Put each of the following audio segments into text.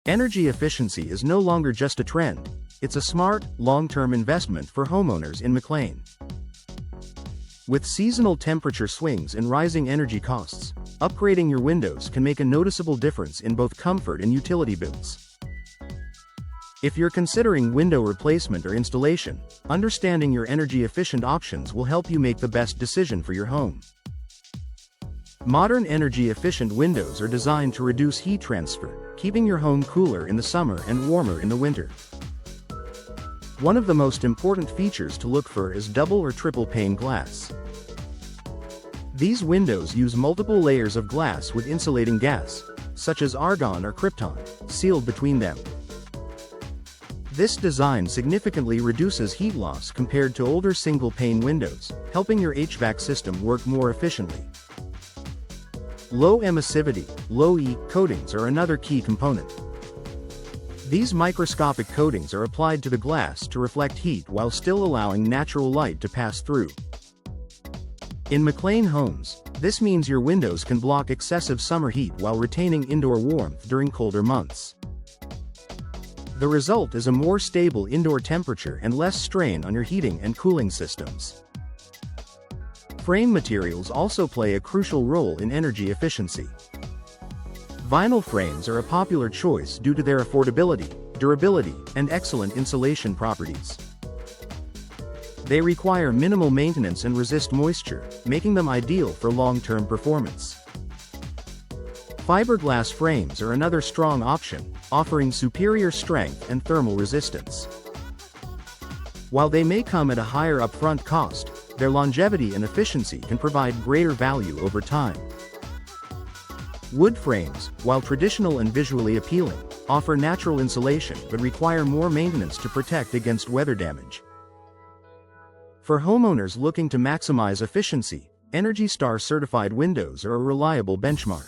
Energy efficiency is no longer just a trend, it's a smart, long-term investment for homeowners in McLean. With seasonal temperature swings and rising energy costs, upgrading your windows can make a noticeable difference in both comfort and utility bills. If you're considering window replacement or installation, understanding your energy-efficient options will help you make the best decision for your home. Modern energy-efficient windows are designed to reduce heat transfer, keeping your home cooler in the summer and warmer in the winter. One of the most important features to look for is double or triple pane glass. These windows use multiple layers of glass with insulating gas, such as argon or krypton, sealed between them. This design significantly reduces heat loss compared to older single-pane windows, helping your HVAC system work more efficiently. Low emissivity, low-E, coatings are another key component. These microscopic coatings are applied to the glass to reflect heat while still allowing natural light to pass through. In McLean homes, this means your windows can block excessive summer heat while retaining indoor warmth during colder months. The result is a more stable indoor temperature and less strain on your heating and cooling systems. Frame materials also play a crucial role in energy efficiency. Vinyl frames are a popular choice due to their affordability, durability, and excellent insulation properties. They require minimal maintenance and resist moisture, making them ideal for long-term performance. Fiberglass frames are another strong option, offering superior strength and thermal resistance. While they may come at a higher upfront cost, their longevity and efficiency can provide greater value over time. Wood frames, while traditional and visually appealing, offer natural insulation but require more maintenance to protect against weather damage. For homeowners looking to maximize efficiency, ENERGY STAR certified windows are a reliable benchmark.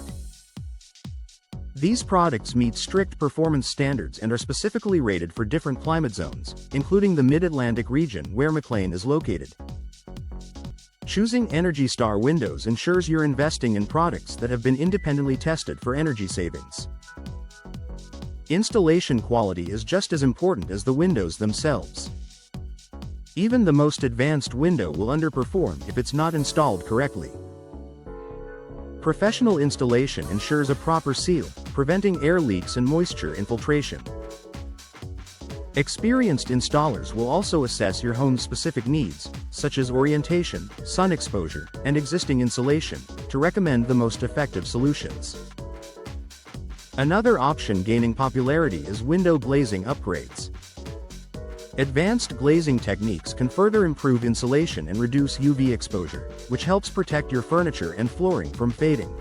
These products meet strict performance standards and are specifically rated for different climate zones, including the Mid-Atlantic region where McLean is located. Choosing ENERGY STAR windows ensures you're investing in products that have been independently tested for energy savings. Installation quality is just as important as the windows themselves. Even the most advanced window will underperform if it's not installed correctly. Professional installation ensures a proper seal, preventing air leaks and moisture infiltration. Experienced installers will also assess your home's specific needs, such as orientation, sun exposure, and existing insulation, to recommend the most effective solutions. Another option gaining popularity is window glazing upgrades. Advanced glazing techniques can further improve insulation and reduce UV exposure, which helps protect your furniture and flooring from fading.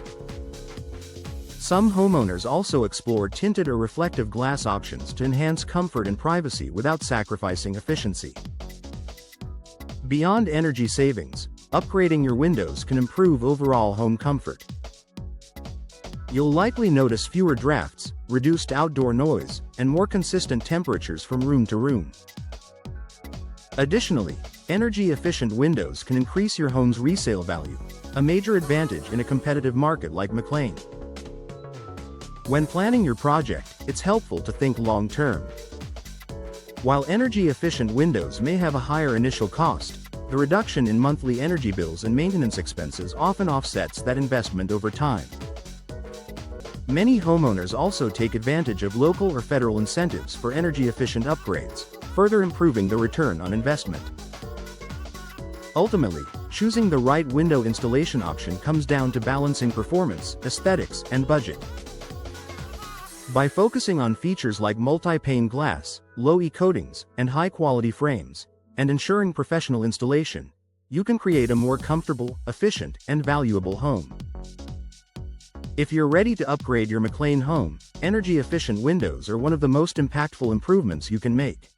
Some homeowners also explore tinted or reflective glass options to enhance comfort and privacy without sacrificing efficiency. Beyond energy savings, upgrading your windows can improve overall home comfort. You'll likely notice fewer drafts, reduced outdoor noise, and more consistent temperatures from room to room. Additionally, energy-efficient windows can increase your home's resale value, a major advantage in a competitive market like McLean. When planning your project, it's helpful to think long-term. While energy-efficient windows may have a higher initial cost, the reduction in monthly energy bills and maintenance expenses often offsets that investment over time. Many homeowners also take advantage of local or federal incentives for energy-efficient upgrades, further improving the return on investment. Ultimately, choosing the right window installation option comes down to balancing performance, aesthetics, and budget. By focusing on features like multi-pane glass, low-E coatings, and high-quality frames, and ensuring professional installation, you can create a more comfortable, efficient, and valuable home. If you're ready to upgrade your McLean home, energy-efficient windows are one of the most impactful improvements you can make.